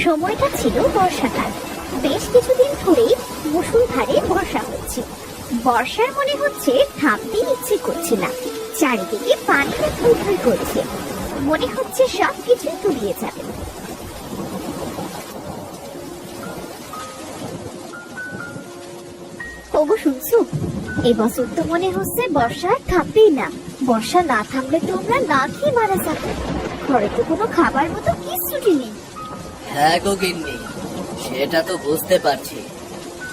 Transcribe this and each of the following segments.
সময়টা ছিল বর্ষাকাল। বেশ কিছুদিন ধরেই মুষলধারে বর্ষা হচ্ছে। বর্ষার মনে হচ্ছে থামতে ইচ্ছে করছে না। চারিদিকে পানিতে থই করছে, মনে হচ্ছে সবকিছু তলিয়ে যাবে। ওগো শুনছো, এবছর তো মনে হচ্ছে বর্ষা আর থামবেই না। বর্ষা না থামলে তোমরা না খেয়ে মারা যাবে। ঘরে তো কোনো খাবার মতো কিছুটি নেই। হ্যাঁ গো গিন্নি, সেটা তো বুঝতে পারছি।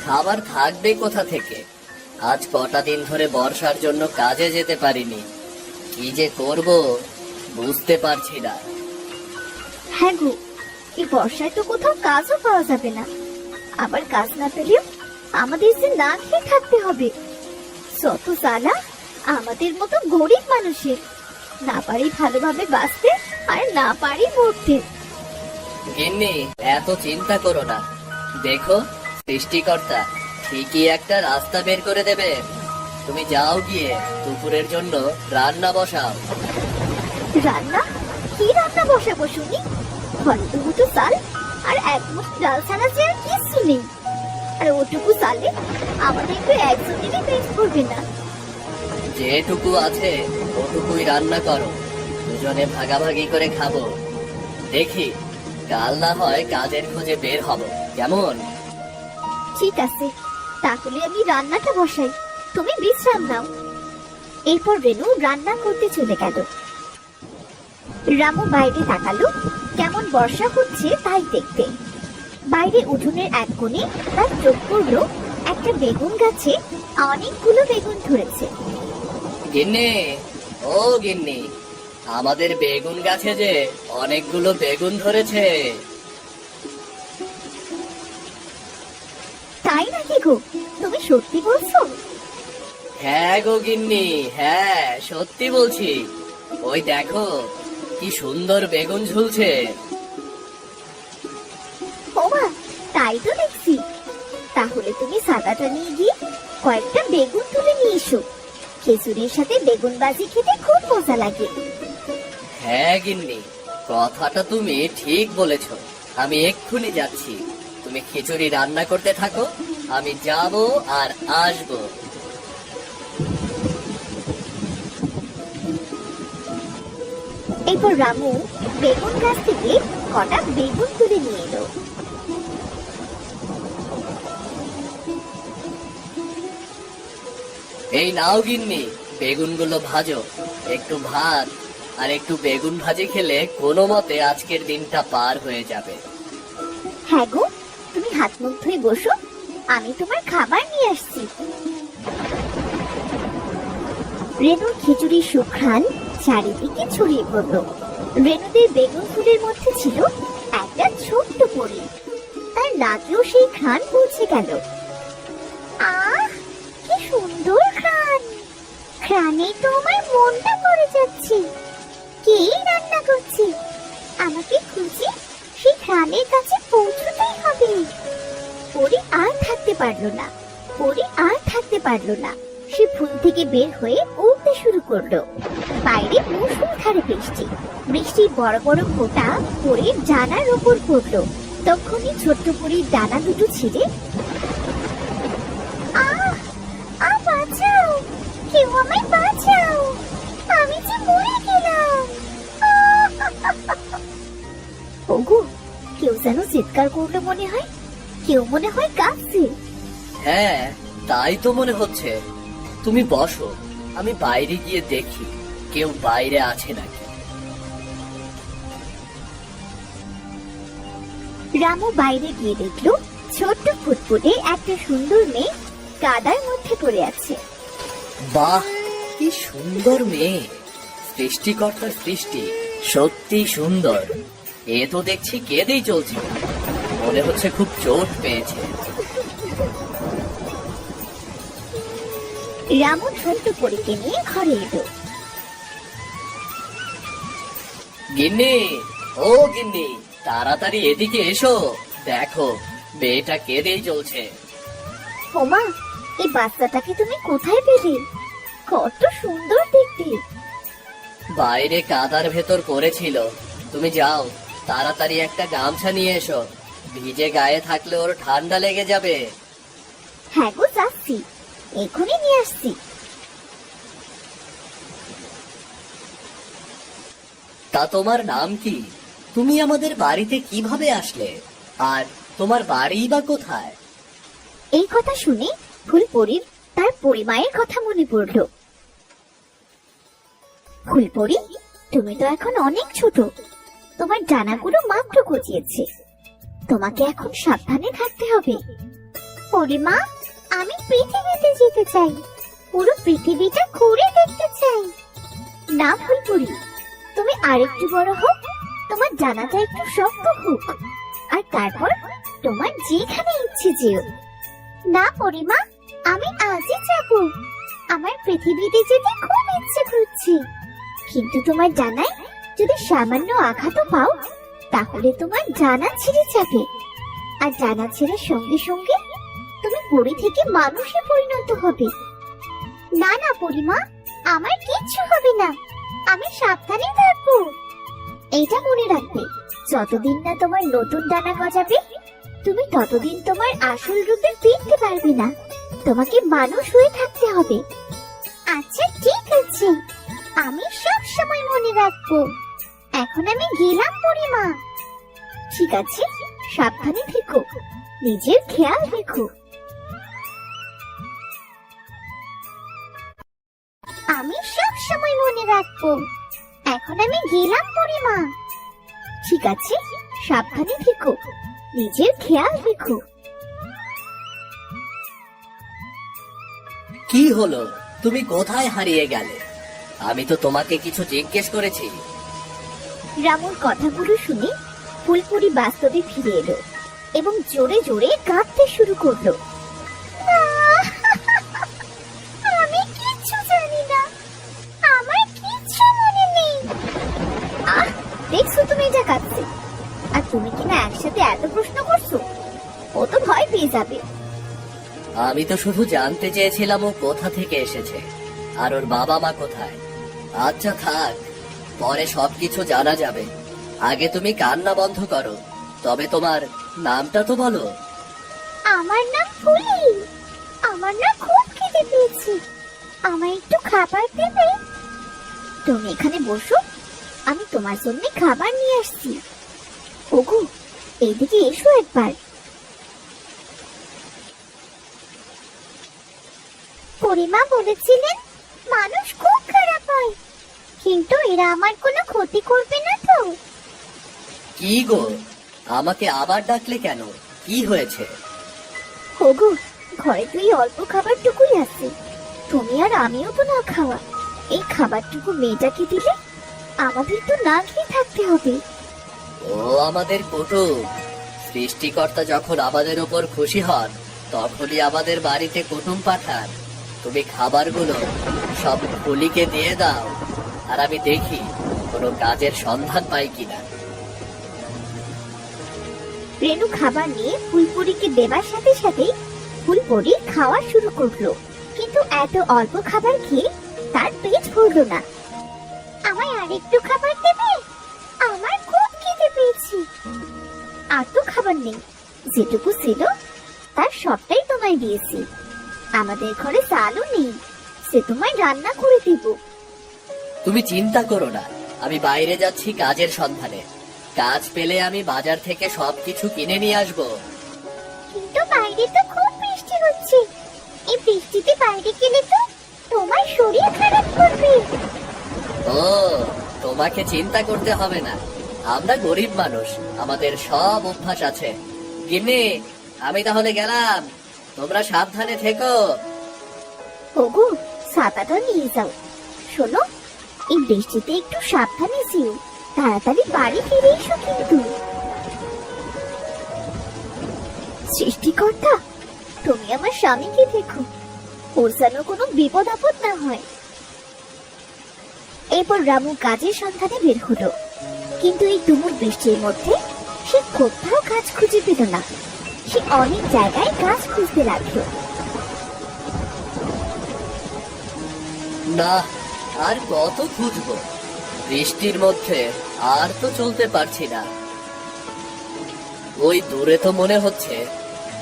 খাবার থাকবে কোথা থেকে? আজ কটা দিন ধরে বর্ষার জন্য কাজে যেতে পারিনি। কি যে করব বুঝতে পারছি না। হ্যাঁ গো, এই বর্ষায় তো কোথাও কাজও পাওয়া যাবে না। আবার কাজ না পেলেও আমাদের যে না খেয়ে থাকতে হবে। যত জ্বালা আমাদের মতো গরিব মানুষের। না পারি ভালোভাবে বাঁচতে, আর না পারি মরতে। গিন্নি, এত চিন্তা করো না। দেখো, সৃষ্টিকর্তা ঠিকই একটা রাস্তা বের করে দেবে। তুমি যাও, গিয়ে দুপুরের জন্য রান্না বসাও। রান্না? কি রান্না বসাবো শুনি? ঘরে তো দুটো চাল আর এক মুঠ ডাল ছাড়া যে আর কিছু নেই। আর ওটুকু চালে আমাদের তো একজনেরই পেট ভরবে না। যেটুকু আছে ওটুকুই রান্না করো, দুজনে ভাগাভাগি করে খাবো। দেখি কাল না হয় কাজের খোঁজে বের হব, কেমন? ঠিক আছে, তাহলে আমি রান্নাটা বসাই, তুমি বিশ্রাম নাও। এরপর রেনু রান্না করতে চলে গেল। রামু বাইরে তাকালো, কেমন বর্ষা হচ্ছে তাই দেখতে। বাইরে উঠোনের এক কোণে তার চোখ পড়লো একটা বেগুন গাছে অনেকগুলো বেগুন ধরেছে। গিন্নি, ও গিন্নি, আমাদের বেগুন গাছে যে অনেকগুলো বেগুন ধরেছে। তাই নাকি গো? তুমি সত্যি বলছো? হ্যাঁ গো গিন্নি, হ্যাঁ সত্যি বলছি। ওই দেখো কি সুন্দর বেগুন ঝুলছে। ওমা, তাই তো দেখছি। তাহলে তুমি সাদাটা নিয়ে গিয়ে কয়েকটা বেগুন তুলে নিয়ে এসো। খিচুড়ির সাথে বেগুন ভাজি খেতে খুব মজা লাগে। হ্যাঁ গিন্নি, কথাটা তুমি ঠিক বলেছ। আমি এক্ষুনি যাচ্ছি। তুমি খিচুড়ি রান্না করতে থাকো, আমি যাব আর আসবো। এরপর রামু বেগুন গাছ থেকে কটা বেগুন তুলে নিয়ে এলো। এই নাও গিন্নি, বেগুনগুলো ভাজো। একটু ভাত আর একটু বেগুন ভাজি খেলে কোনো মতে আজকের দিনটা পার হয়ে যাবে। হ্যাঁ গো, তুমি হাত মুখ ধুয়ে বসো, আমি তোমার খাবার নিয়ে আসছি। রেনুর খিচুড়ির সুঘ্রাণ চারিদিকে ছড়িয়ে পড়লো। রেনুদের বেগুন ফুলের মধ্যে ছিল একটা ছোট্ট পরী। তার নাকেও সেই ঘ্রাণ পৌঁছে গেল। আহ, কি সুন্দর ঘ্রাণ! ঘ্রাণে তো আমার মনটা ভরে যাচ্ছে। কে রান্না করছে? আমাকে খুঁজে সেই ঘ্রাণের কাছে পৌঁছতেই হবে। পরী আর থাকতে পারলো না। পরী আর থাকতে পারলো না। সে ফুল থেকে বের হয়ে উড়তে শুরু করলো। বাইরে মুষলধারে বৃষ্টি। বৃষ্টির বড় বড় ফোঁটা পরীর ডানার উপর পড়লো। তখনই ছোট্ট পরীর ডানা দুটো ছিঁড়ে, বাঁচাও, কেউ আমায় বাঁচাও, আমি যে মরে গেলাম। ওগো, কেউ যেন চিৎকার করলো মনে হয়। কেউ মনে হয় কাঁদছে। হ্যাঁ, তাই তো মনে হচ্ছে। তুমি বসো, আমি বাইরে গিয়ে দেখি কেউ বাইরে আছে নাকি। রামু বাইরে গিয়ে দেখলো ছোট্ট ফুটফুটে একটা সুন্দর মেয়ে কাদার মধ্যে পড়ে আছে। বাহ, কি সুন্দর মেয়ে! সৃষ্টিকর্তার সৃষ্টি সত্যি সুন্দর। এ তো দেখছি কেঁদেই চলছে, মনে হচ্ছে খুব চোট পেয়েছে। রামু ছোট্ট পরীকে নিয়ে ঘরে এলো। গিন্নি, ও গিন্নি, তাড়াতাড়ি এদিকে এসো। দেখো, মেয়েটা কেঁদেই চলছে। ওমা, এই বাচ্চাটাকে তুমি কোথায় পেলে? কত সুন্দর দেখতে। বাইরে কাদার ভেতর পড়েছিল। তুমি যাও, তাড়াতাড়ি একটা গামছা নিয়ে এসো, ভিজে গায়ে থাকলে ওর ঠান্ডা লেগে যাবে। হ্যাঁ গো, যাচ্ছি, এখনই নিয়ে আসছি। তা তোমার নাম কি? তুমি আমাদের বাড়িতে কিভাবে আসলে? আর তোমার বাড়ি বা কোথায়? এই কথা শুনে ফুলপরির তার পরিমায়ের কথা মনে পড়লো। ফুলপরি, তুমি তো এখন অনেক ছোট, তোমার ডানাগুলো মাত্র গজিয়েছে, তোমাকে এখন সাবধানে থাকতে হবে। পরিমা, আমি পৃথিবীতে যেতে চাই, পুরো পৃথিবীটা ঘুরে দেখতে চাই। না ফুলপরি, তুমি আরেকটু বড় হোক, তোমার ডানাটা একটু শক্ত হোক, আর তারপর তোমার যেখানে ইচ্ছে যেও। না পরিমা, আমি আজই যাব, আমার পৃথিবীতে যেতে খুব ইচ্ছে করছে, কিন্তু তোমার ডানায় যদি সামান্য আঘাতও পাও তাহলে তোমার ডানা ছিঁড়ে যাবে, আর ডানা ছেড়ার সঙ্গে সঙ্গে তুমি পরি থেকে মানুষে পরিণত হবে। না না পরিমা, আমার কিচ্ছু হবে না, আমি সাবধানে থাকবো। এইটা মনে রাখবে, যতদিন না তোমার নতুন ডানা গজাবে তুমি ততদিন তোমার আসল রূপে ফিরতে পারবে না, তোমাকে মানুষ হয়ে থাকতে হবে। আচ্ছা ঠিক আছে, আমি সব সময় মনে রাখবো। এখন আমি গেলাম পরিমা। ঠিক আছে, সাবধানে থেকো, নিজের খেয়াল রেখো। আমি সব সময় মনে রাখবো। এখন আমি গেলাম পরিমা। ঠিক আছে, সাবধানে থেকো, নিজের খেয়াল রেখো। কি হলো? তুমি কোথায় হারিয়ে গেলে? আমি তো তোমাকে কিছু জিজ্ঞেস করেছি। রামুর কথাগুলো শুনে ফুলপুরি বাস্তবে ফিরে এলো এবং জোরে জোরে কাঁদতে শুরু করলো। আমি কিচ্ছু জানি না, আমার কিচ্ছু মনে নেই। আহ, দেখছো তুমি যা কাঁদছে, আর তুমি কিনা একসাথে এত প্রশ্ন করছো, ও তো ভয় পেয়ে যাবে। আমি তো শুধু জানতে চেয়েছিলাম ও কোথা থেকে এসেছে আর ওর বাবা মা কোথায়। আচ্ছা থাক, পরে সবকিছু জানা যাবে। আগে তুমি কান্না বন্ধ করো, তবে তোমার নামটা তো বলো। আমার নাম ফুলি, আমার না খুব খেতে পেয়েছি, আমায় একটু খাবার দেবে? তুমি এখানে বসো, আমি তোমার জন্য খাবার নিয়ে আসছি। ওগো, এইদিকে এসো একবার। পরিমা বলেছিলেন মানুষ খুব খারাপ হয়, কিন্তু এরা আমার কোনো ক্ষতি করবে না তো? কি গো, আমাকে আবার ডাকলে কেন? কি হয়েছে? ওগো, ঘরে তো এই অল্প খাবারটুকুই আছে, তুমি আর আমিও তো না খাওয়া, এই খাবারটুকু মেয়েটাকে দিলে আমাদের তো না খেয়ে থাকতে হবে। ও আমাদের কুটুম, সৃষ্টিকর্তা যখন আমাদের উপর খুশি হন তখনই আমাদের বাড়িতে কুটুম পাঠান। তুমি খাবারগুলো সব ফুলিকে দিয়ে দাও, আর আমি দেখি কোনো কাজের সন্ধান পাই কিনা। রেনু খাবার নিয়ে ফুলপুরিকে দেবার সাথে সাথে ফুলপুরি খাওয়া শুরু করলো, কিন্তু এত অল্প খাবার খেয়ে তার পেট ভরলো না। আমায় আরেকটু খাবার দেবে, আমার খুব খিদে পেয়েছে। আর তো খাবার নেই, যেটুকু ছিল তার সবটাই তোমায় দিয়েছি, আমাদের ঘরে চালও নেই, সে তোমায় রান্না করে দেব। তুমি চিন্তা করো না, আমি বাইরে যাচ্ছি কাজের সন্ধানে, কাজ পেলে আমি বাজার থেকে সবকিছু কিনে নিয়ে আসবো। কিন্তু বাইরে তো খুব বৃষ্টি হচ্ছে, এই বৃষ্টিতে বাইরে গেলে তো তোমার শরীর খারাপ করবে। ও, তোমাকে চিন্তা করতে হবে না, আমরা গরিব মানুষ, আমাদের সব অভ্যাস আছে। গিন্নি, আমি তাহলে গেলাম, তোমরা সাবধানে থেকো। ওগো, ছাতাটা নিয়ে যাও। শোনো, এই বৃষ্টিতে একটু সাবধানে যেও, তাড়াতাড়ি বাড়ি ফিরে এসো কিন্তু। সৃষ্টিকর্তা, তুমি আমার স্বামীকে দেখো, ওর যেন কোনো বিপদ আপদ না হয়। এরপর রামু কাজের সন্ধানে বের হলো, কিন্তু এই তুমুল বৃষ্টির মধ্যে সে কোথাও কাজ খুঁজে পেল না। সে অনেক জায়গায় কাজ খুঁজতে লাগলো। না, আর কত খুঁজবো? বৃষ্টির মধ্যে আর তো চলতে পারছি না, ওই দূরে তো মনে হচ্ছে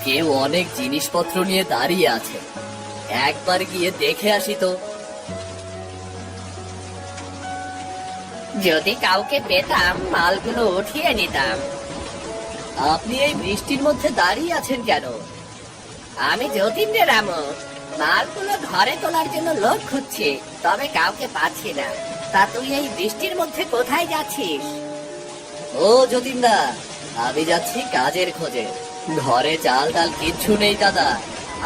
কেউ অনেক জিনিসপত্র নিয়ে দাঁড়িয়ে আছে। একবার গিয়ে দেখে আসি তো। যদি কাউকে পেতাম মালগুলো উঠিয়ে নিতাম। আপনি এই বৃষ্টির মধ্যে দাঁড়িয়ে আছেন কেন? আমি যতীন রে রামু, মালগুলো ঘরে তোলার জন্য লোক খুঁজছি, তবে কাউকে পাচ্ছি না। তা তুই এই বৃষ্টির মধ্যে কোথায় যাচ্ছিস? ও যতীনদা, আমি যাচ্ছি কাজের খোঁজে। ঘরে চাল ডাল কিচ্ছু নেই দাদা।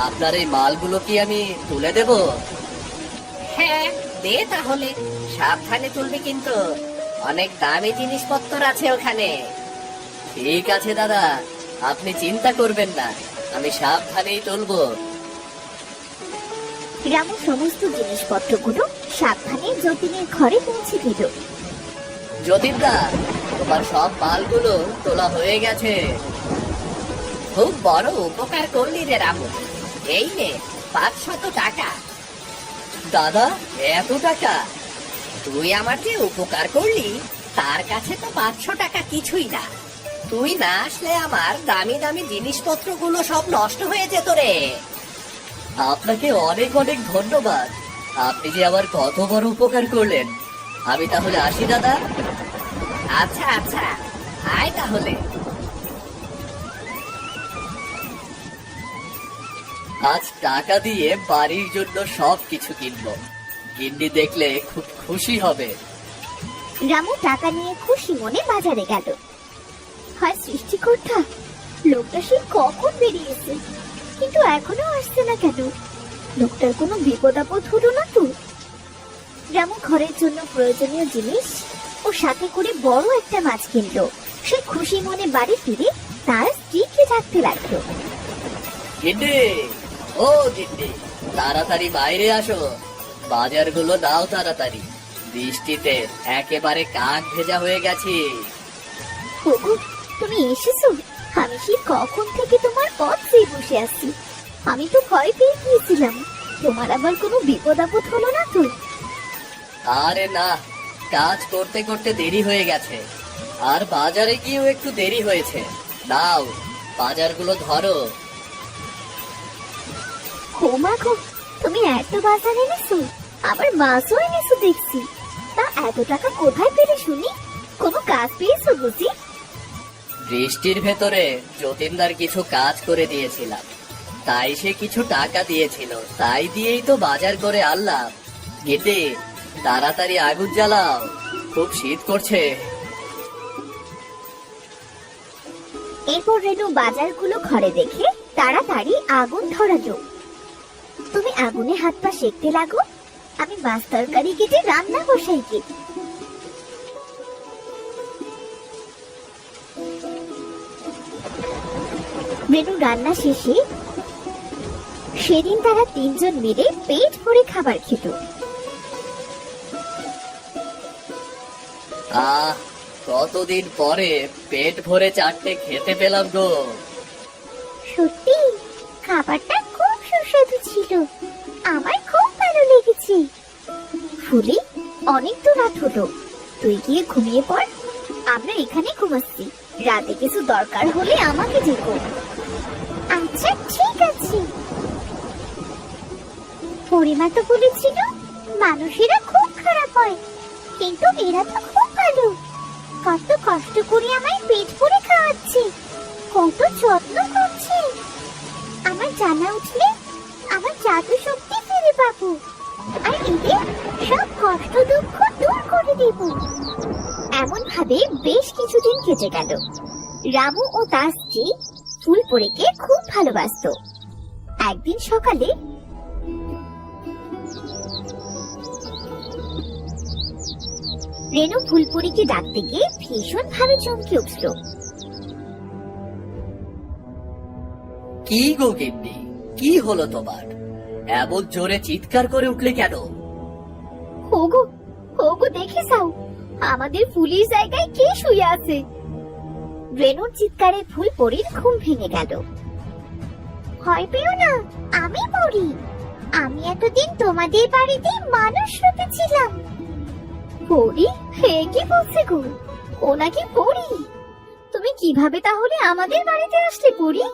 আপনার এই মালগুলো কি আমি তুলে দেব? হ্যাঁ, দে তাহলে। সাবধানে তুলবি কিন্তু, অনেক দামি জিনিসপত্র আছে ওখানে। ঠিক আছে দাদা, আপনি চিন্তা করবেন না, আমি সাবধানেই তুলবো। রামু সমস্ত জিনিসপত্রগুলো সাবধানে যতীনের ঘরে পৌঁছে দিল। যতীনদা, তোমার সব মালগুলো তোলা হয়ে গেছে। খুব বড় উপকার করলি রে রামু। এই নে 500 টাকা। দাদা, এত টাকা? তুই আমার যে উপকার করলি, তার কাছে তো 500 টাকা কিছুই না। তুই না আসলে আমার দামি দামি জিনিসপত্রগুলো সব নষ্ট হয়ে যেত রে। আপনাকে অনেক অনেক ধন্যবাদ। আপনি যে আমার কত বড় উপকার করলেন। আমি তাহলে আসি দাদা। আচ্ছা আচ্ছা, আয় তাহলে। আজ টাকা দিয়ে বাড়ির জন্য সব কিছু কিনবো। গিন্নি দেখলে খুব খুশি হবে। রামু টাকা নিয়ে খুশি মনে বাজারে গেল। হয় সৃষ্টিকর্তা, লোকটা সে কখন বেরিয়েছে, কিন্তু এখনো আসছে না কেন? লোকটার কোনো বিপদ আপদ হলো না তো? রামু ঘরের জন্য প্রয়োজনীয় জিনিস ও সাথে করে বড় একটা মাছ কিনলো। সে খুশি মনে বাড়ি ফিরে তার স্ত্রীকে ডাকতে লাগলো। গিন্নি, ও গিন্নি, তাড়াতাড়ি বাইরে আসো। বাজারগুলো দাও তাড়াতাড়ি। বৃষ্টিতে একেবারে কাক ভেজা হয়ে গেছি। ওগো, তুমি এসেছো? আমি সেই কখন থেকে তোমার পথ চেয়ে বসে আছি। আমি তো ভয় পেয়ে গিয়েছিলাম, তোমার আবার কোনো বিপদ আপদ হলো না তো? আরে না, কাজ করতে করতে দেরি হয়ে গেছে, আর বাজারে গিয়েও একটু দেরি হয়েছে। দাও, বাজারগুলো ধরো। ও মা গো, তুমি এত বাজার এনেছো, আবার মাছও এনেছো দেখছি। তা এত টাকা কোথায় পেলে শুনি? কোনো কাজ পেয়েছো বুঝি? বৃষ্টির ভেতরে যতীনদার কিছু কাজ করে দিয়েছিলাম, তাই সে কিছু টাকা দিয়েছিল, তাই দিয়েই তো বাজার করে আনলাম। গিন্নি, তাড়াতাড়ি আগুন জ্বালাও, খুব শীত করছে। এরপর রেনু বাজারগুলো ঘরে দেখে তাড়াতাড়ি আগুন ধরালো। তুমি আগুনে হাত পা সেকতে লাগো, আমি মাছ তরকারি কেটে রান্না বসাই গে। রেনু রান্না শেষে সেদিন তারা তিনজন মিলে পেট ভরে খাবার খেত। আহ, কতদিন পরে পেট ভরে চারটে খেতে পেলাম গো। সত্যি খাবারটা খুব সুস্বাদু ছিল, আমার খুব ভালো লেগেছে। ফুলি, অনেক তো রাত হলো, তুই গিয়ে ঘুমিয়ে পড়। আমরা এখানে ঘুমাচ্ছি, রাতে কিছু দরকার হলে আমাকে ডেকো। আচ্ছা ঠিক আছে। পরিমা তো বলেছিল মানুষেরা খুব খারাপ হয়, কিন্তু এরা তো খুব ভালো। কত কষ্ট করে আমায় পেট ভরে খাওয়াচ্ছে, কত যত্ন করছে। আমার জানা উঠলে আমার জাদু শক্তি ফিরে পাবো, আর এদের সব কষ্ট দুঃখ দূর করে দেব। এমন ভাবে বেশ কিছুদিন কেটে গেল। রামু ও তার স্ত্রী ফুলপরিকে খুব ভালোবাসতো। একদিন সকালে রেনু ফুলপরিকে ডাকতে গিয়ে ভীষণ ভাবে চমকে উঠল। কি গো গিন্নি, কি হলো তোমার? এমন জোরে চিৎকার করে উঠলে কেন? ওগো, ওগো দেখে যাও, আমাদের ফুলির জায়গায় কে শুয়ে আছে। রেনুর চিৎকারে ফুলপরির ঘুম ভেঙে গেল। ভয় পেও না, আমি পরি। আমি এতদিন তোমাদের বাড়িতে মানুষ রূপে ছিলাম। পরি? হে কি বলছে গো, ও নাকি পরি? তুমি কিভাবে তাহলে আমাদের বাড়িতে আসলে পরি?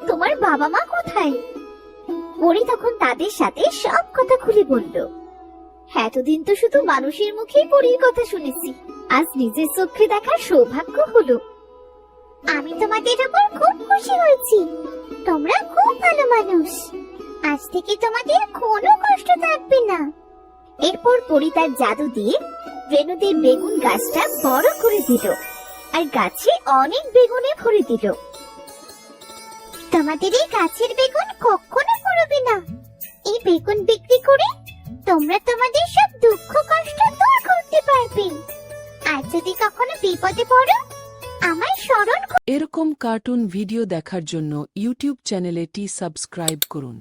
তোমার বাবা মা কোথায়? পরি তখন তাদের সাথে সব কথা খুলে বলল। এতদিন তো শুধু মানুষের মুখেই পরির কথা শুনেছি, আজ নিজের চোখে দেখার সৌভাগ্য হলো। আমি তোমাদের উপর খুব খুশি হয়েছি, তোমরা খুব ভালো মানুষ। আজ থেকে তোমাদের কোনো কষ্ট থাকবে না। এরপর পরি তার জাদু দিয়ে রেণুদের বেগুন গাছটা বড় করে দিল আর গাছে অনেক বেগুনে ভরে দিল। তোমাদের এই গাছের বেগুন কখনো পড়বে না। এই বেগুন বিক্রি করে তোমরা তোমাদের সব দুঃখ কষ্ট দূর করতে পারবে। আর যদি কখনো বিপদে পড়ো আমায় স্মরণ এরকম কার্টুন ভিডিও দেখার জন্য ইউটিউব চ্যানেলটি সাবস্ক্রাইব করুন।